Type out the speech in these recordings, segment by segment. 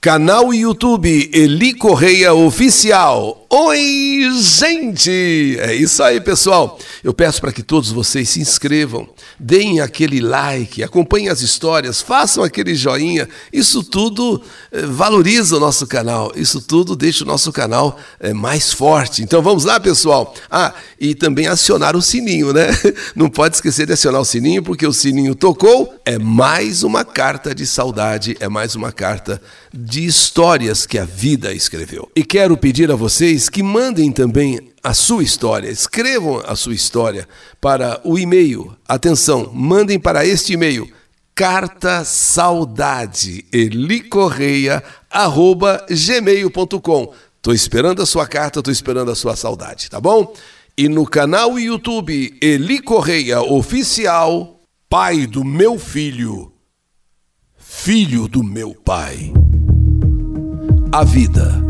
Canal YouTube Eli Correia Oficial. Oi, gente! É isso aí, pessoal. Eu peço para que todos vocês se inscrevam, deem aquele like, acompanhem as histórias, façam aquele joinha. Isso tudo valoriza o nosso canal, isso tudo deixa o nosso canal mais forte. Então vamos lá, pessoal. E também acionar o sininho, né? Não pode esquecer de acionar o sininho, porque o sininho tocou, é mais uma carta de saudade, é mais uma carta de histórias que a vida escreveu. E quero pedir a vocês que mandem também a sua história, escrevam a sua história para o e-mail. Atenção, mandem para este e-mail, cartasaudadeelicorreia@gmail.com. Estou esperando a sua carta, estou esperando a sua saudade, tá bom? E no canal YouTube Eli Correia Oficial, pai do meu filho, filho do meu pai. A vida,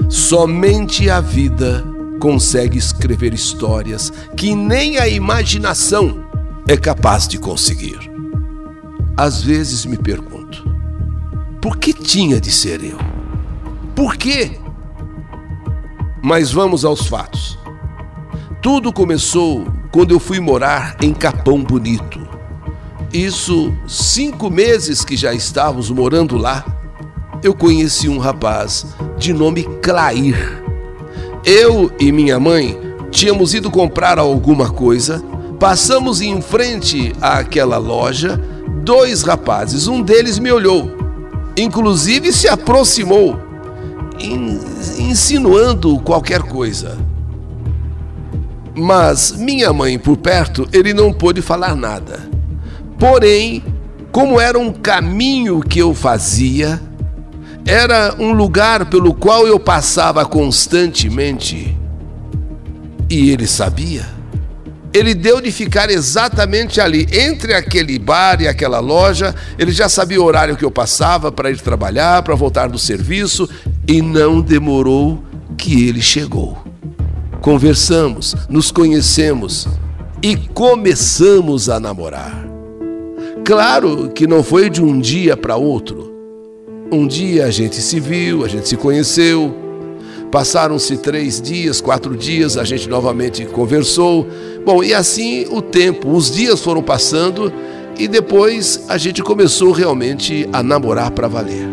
somente a vida consegue escrever histórias que nem a imaginação é capaz de conseguir. Às vezes me pergunto, por que tinha de ser eu? Por quê? Mas vamos aos fatos. Tudo começou quando eu fui morar em Capão Bonito. Isso, 5 meses que já estávamos morando lá, eu conheci um rapaz de nome Clair. Eu e minha mãe tínhamos ido comprar alguma coisa, passamos em frente àquela loja, 2 rapazes, um deles me olhou, inclusive se aproximou, insinuando qualquer coisa. Mas minha mãe por perto, ele não pôde falar nada. Porém, como era um caminho que eu fazia, era um lugar pelo qual eu passava constantemente, e ele sabia. Ele deu de ficar exatamente ali, entre aquele bar e aquela loja. Ele já sabia o horário que eu passava para ir trabalhar, para voltar do serviço, e não demorou que ele chegou. Conversamos, nos conhecemos e começamos a namorar. Claro que não foi de um dia para outro. Um dia a gente se viu, a gente se conheceu, passaram-se 3 dias, 4 dias, a gente novamente conversou. Bom, e assim o tempo, os dias foram passando e depois a gente começou realmente a namorar para valer.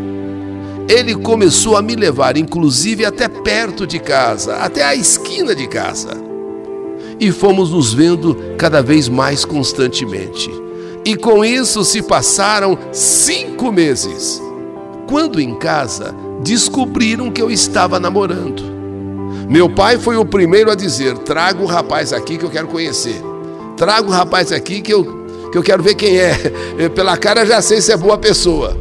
Ele começou a me levar, inclusive, até perto de casa, até a esquina de casa. E fomos nos vendo cada vez mais constantemente. E com isso se passaram 5 meses. Quando em casa, descobriram que eu estava namorando. Meu pai foi o primeiro a dizer: traga o rapaz aqui que eu quero conhecer. Traga o rapaz aqui que eu quero ver quem é. Pela cara já sei se é boa pessoa.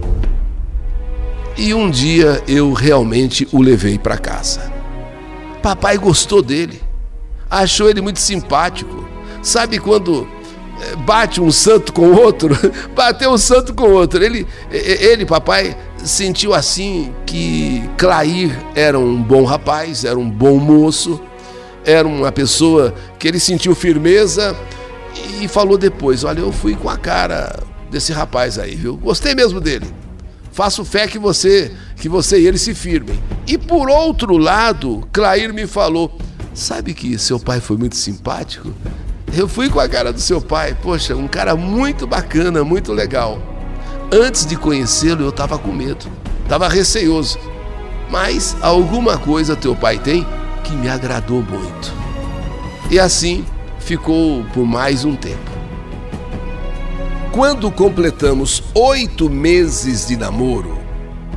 E um dia eu realmente o levei para casa. Papai gostou dele. Achou ele muito simpático. Sabe quando bate um santo com o outro? Bateu um santo com o outro. Ele, papai, sentiu assim que Clair era um bom rapaz, era um bom moço, era uma pessoa que ele sentiu firmeza e falou depois: olha, eu fui com a cara desse rapaz aí, viu? Gostei mesmo dele. Faço fé que você e ele se firmem. E por outro lado, Clair me falou: sabe que seu pai foi muito simpático? Eu fui com a cara do seu pai, poxa, um cara muito bacana, muito legal. Antes de conhecê-lo eu estava com medo, estava receoso. Mas alguma coisa teu pai tem que me agradou muito. E assim ficou por mais um tempo. Quando completamos 8 meses de namoro,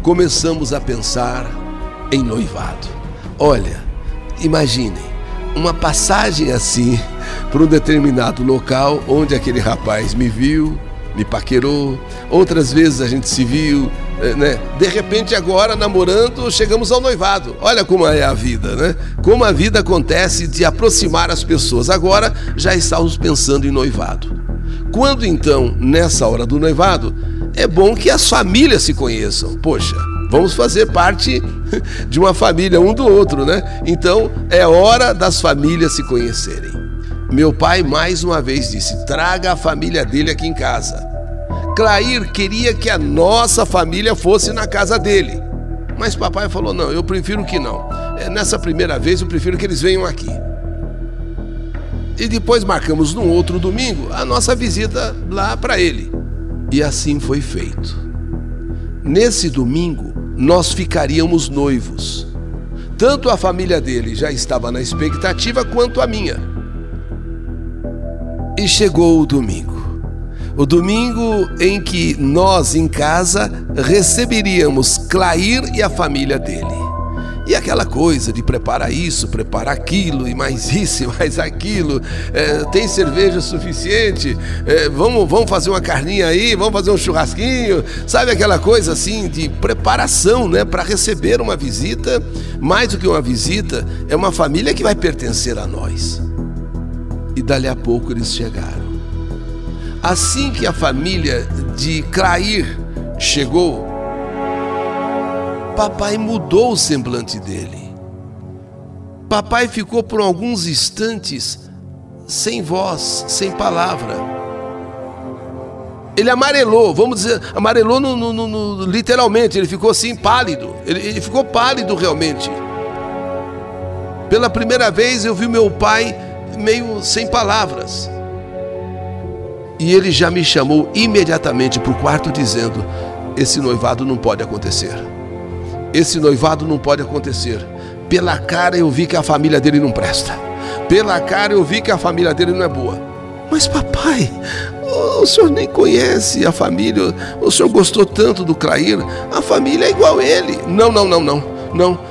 começamos a pensar em noivado. Olha, imaginem, uma passagem assim para um determinado local onde aquele rapaz me viu, me paquerou, outras vezes a gente se viu, né? De repente agora, namorando, chegamos ao noivado. Olha como é a vida, né? Como a vida acontece de aproximar as pessoas. Agora já estávamos pensando em noivado. Quando então, nessa hora do noivado, é bom que as famílias se conheçam. Poxa, vamos fazer parte de uma família um do outro, né? Então é hora das famílias se conhecerem. Meu pai mais uma vez disse: traga a família dele aqui em casa. Clair queria que a nossa família fosse na casa dele. Mas papai falou, não, eu prefiro que não. Nessa primeira vez eu prefiro que eles venham aqui. E depois marcamos num outro domingo a nossa visita lá para ele. E assim foi feito. Nesse domingo nós ficaríamos noivos. Tanto a família dele já estava na expectativa quanto a minha. E chegou o domingo. O domingo em que nós em casa receberíamos Clair e a família dele. E aquela coisa de preparar isso, preparar aquilo, e mais isso, e mais aquilo. Tem cerveja suficiente? Vamos fazer uma carninha aí, vamos fazer um churrasquinho. Sabe aquela coisa assim de preparação, né, para receber uma visita. Mais do que uma visita, é uma família que vai pertencer a nós. E dali a pouco eles chegaram. Assim que a família de Clair chegou, papai mudou o semblante dele. Papai ficou por alguns instantes sem voz, sem palavra. Ele amarelou, vamos dizer, amarelou literalmente, ele ficou assim pálido. Ele ficou pálido realmente. Pela primeira vez eu vi meu pai meio sem palavras. E ele já me chamou imediatamente para o quarto dizendo: esse noivado não pode acontecer. Esse noivado não pode acontecer. Pela cara eu vi que a família dele não presta. Pela cara eu vi que a família dele não é boa. Mas papai, o senhor nem conhece a família. O senhor gostou tanto do Clair. A família é igual a ele. Não.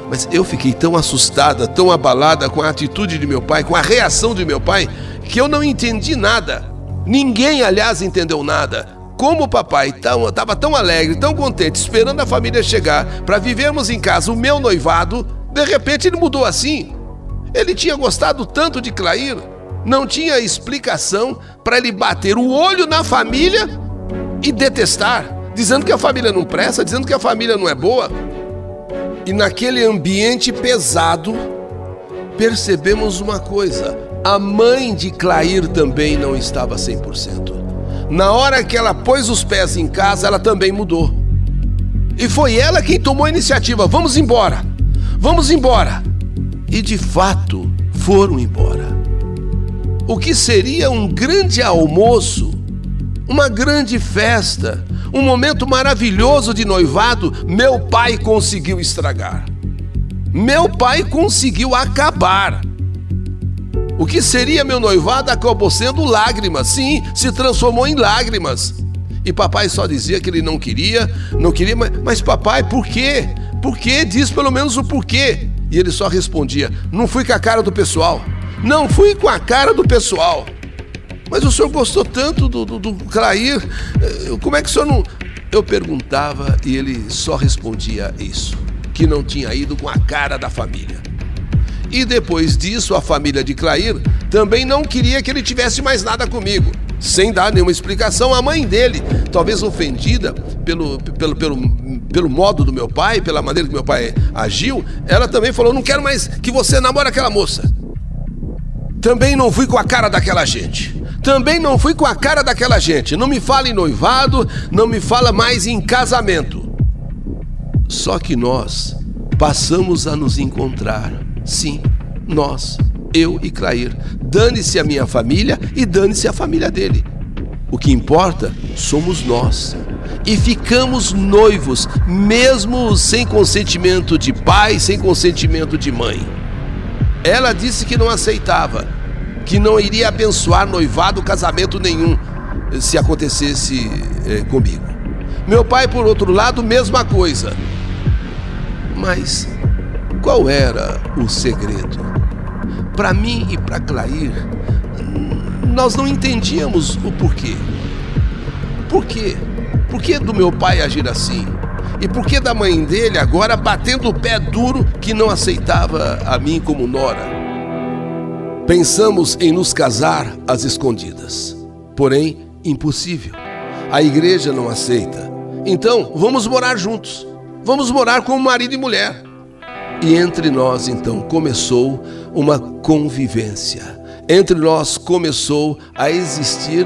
Mas eu fiquei tão assustada, tão abalada com a atitude de meu pai, com a reação de meu pai, que eu não entendi nada. Ninguém, aliás, entendeu nada. Como o papai estava tão alegre, tão contente, esperando a família chegar para vivermos em casa o meu noivado, de repente ele mudou assim. Ele tinha gostado tanto de Clair, não tinha explicação para ele bater o olho na família e detestar, dizendo que a família não presta, dizendo que a família não é boa. E naquele ambiente pesado, percebemos uma coisa: a mãe de Clair também não estava 100%. Na hora que ela pôs os pés em casa, ela também mudou. E foi ela quem tomou a iniciativa. Vamos embora. E de fato, foram embora. O que seria um grande almoço, uma grande festa, um momento maravilhoso de noivado, meu pai conseguiu estragar. Meu pai conseguiu acabar. O que seria meu noivado acabou sendo lágrimas. Sim, se transformou em lágrimas. E papai só dizia que ele não queria, mas papai, por quê? Por quê? Diz pelo menos o porquê. E ele só respondia: não fui com a cara do pessoal. Não fui com a cara do pessoal. Mas o senhor gostou tanto do Clair, como é que o senhor não... Eu perguntava e ele só respondia isso, que não tinha ido com a cara da família. E depois disso, a família de Clair também não queria que ele tivesse mais nada comigo, sem dar nenhuma explicação. A mãe dele, talvez ofendida pelo modo do meu pai, pela maneira que meu pai agiu, ela também falou: não quero mais que você namore aquela moça. Também não fui com a cara daquela gente. Não me fala em noivado, não me fala mais em casamento. Só que nós passamos a nos encontrar. Sim, nós, eu e Clair. Dane-se a minha família e dane-se a família dele. O que importa somos nós. E ficamos noivos, mesmo sem consentimento de pai, sem consentimento de mãe. Ela disse que não aceitava, que não iria abençoar noivado, casamento nenhum, se acontecesse comigo. Meu pai, por outro lado, mesma coisa. Mas qual era o segredo? Para mim e para Clair, nós não entendíamos o porquê. Por quê? Por que do meu pai agir assim? E por que da mãe dele agora batendo o pé duro que não aceitava a mim como nora? Pensamos em nos casar às escondidas. Porém, impossível. A igreja não aceita. Então, vamos morar juntos. Vamos morar como marido e mulher. E entre nós, então, começou uma convivência. Entre nós começou a existir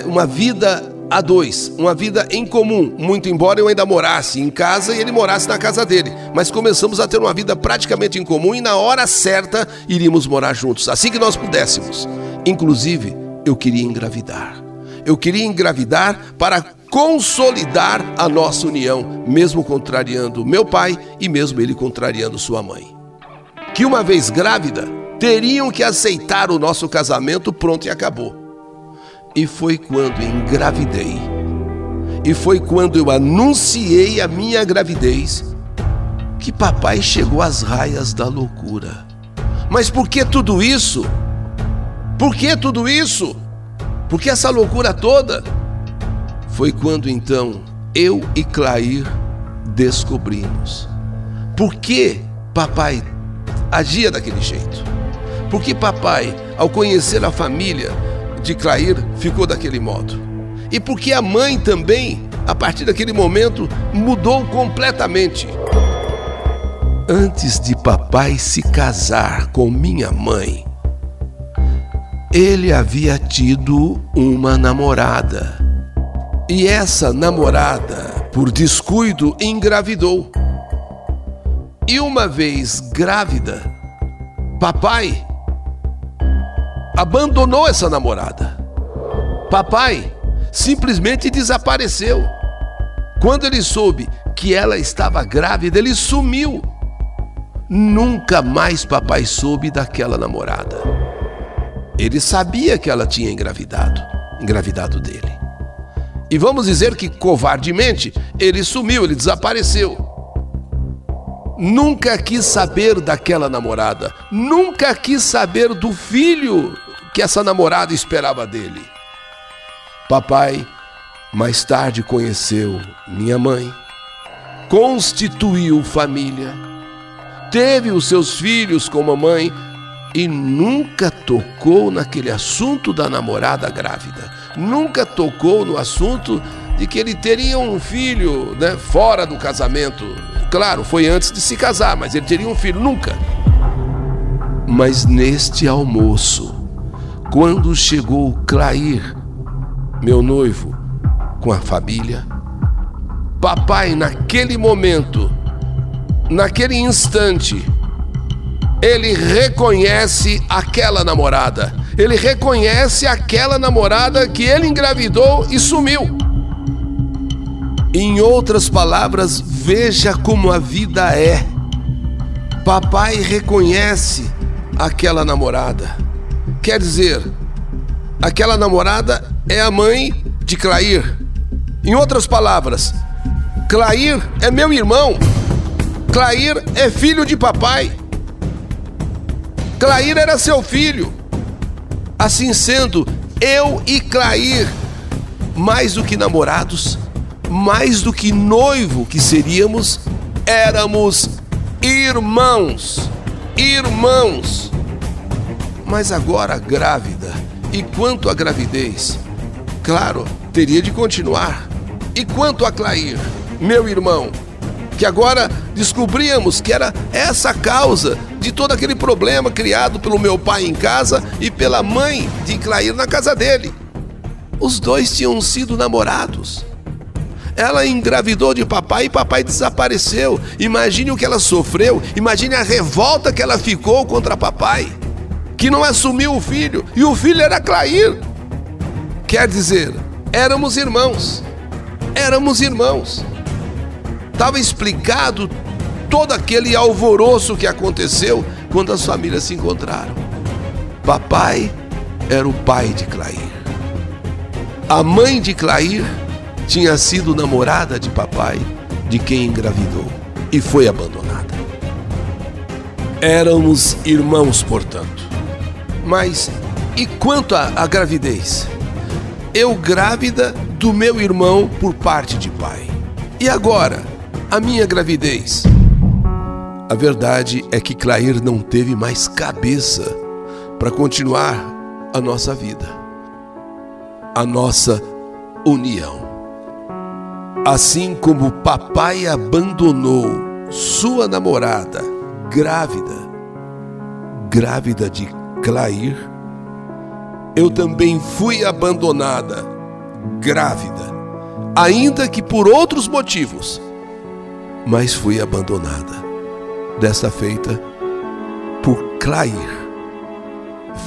uma vida a dois, uma vida em comum, muito embora eu ainda morasse em casa e ele morasse na casa dele. Mas começamos a ter uma vida praticamente em comum e na hora certa iríamos morar juntos, assim que nós pudéssemos. Inclusive, eu queria engravidar. Eu queria engravidar para consolidar a nossa união, mesmo contrariando meu pai e mesmo ele contrariando sua mãe. Que uma vez grávida, teriam que aceitar o nosso casamento, pronto e acabou. E foi quando engravidei, e foi quando eu anunciei a minha gravidez, que papai chegou às raias da loucura. Mas por que tudo isso? Por que tudo isso? Por que essa loucura toda? Foi quando então eu e Clair descobrimos por que papai agia daquele jeito. Por que papai, ao conhecer a família de Clair, ficou daquele modo. E por que a mãe também, a partir daquele momento, mudou completamente. Antes de papai se casar com minha mãe, ele havia tido uma namorada. E essa namorada, por descuido, engravidou. E uma vez grávida, papai abandonou essa namorada. Papai simplesmente desapareceu. Quando ele soube que ela estava grávida, ele sumiu. Nunca mais papai soube daquela namorada. Ele sabia que ela tinha engravidado dele. E vamos dizer que covardemente ele sumiu, ele desapareceu. Nunca quis saber daquela namorada, nunca quis saber do filho que essa namorada esperava dele. Papai mais tarde conheceu minha mãe, constituiu família, teve os seus filhos com mamãe e nunca tocou naquele assunto da namorada grávida. Nunca tocou no assunto de que ele teria um filho, fora do casamento. Claro, foi antes de se casar, mas ele teria um filho, nunca. Mas neste almoço, quando chegou Clair, meu noivo, com a família, papai, naquele momento, naquele instante, ele reconhece aquela namorada. Ele reconhece aquela namorada que ele engravidou e sumiu. Em outras palavras, veja como a vida é. Papai reconhece aquela namorada. Quer dizer, aquela namorada é a mãe de Clair. Em outras palavras, Clair é meu irmão. Clair é filho de papai. Clair era seu filho. Assim sendo, eu e Clair, mais do que namorados, mais do que noivo que seríamos, éramos irmãos. Irmãos. Mas agora grávida. E quanto à gravidez? Claro, teria de continuar. E quanto a Clair, meu irmão, que agora descobríamos que era essa a causa de todo aquele problema criado pelo meu pai em casa e pela mãe de Clair na casa dele. Os dois tinham sido namorados. Ela engravidou de papai e papai desapareceu. Imagine o que ela sofreu, imagine a revolta que ela ficou contra papai, que não assumiu o filho, e o filho era Clair. Quer dizer, éramos irmãos. Éramos irmãos. Estava explicado todo aquele alvoroço que aconteceu quando as famílias se encontraram. Papai era o pai de Clair. A mãe de Clair tinha sido namorada de papai, de quem engravidou, e foi abandonada. Éramos irmãos, portanto. Mas e quanto à gravidez? Eu grávida do meu irmão por parte de pai. E agora, a minha gravidez? A verdade é que Clair não teve mais cabeça para continuar a nossa vida, a nossa união. Assim como papai abandonou sua namorada grávida de Clair, eu também fui abandonada grávida, ainda que por outros motivos, mas fui abandonada. Desta feita, por Clair,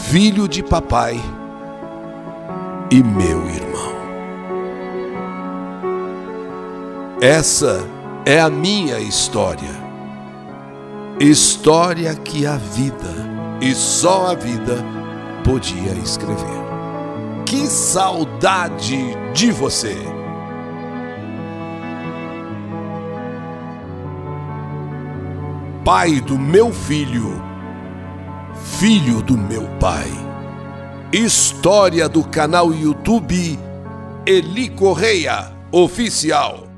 filho de papai e meu irmão. Essa é a minha história. História que a vida, e só a vida, podia escrever. Que saudade de você! Pai do meu filho, filho do meu pai. História do canal YouTube Eli Correia Oficial.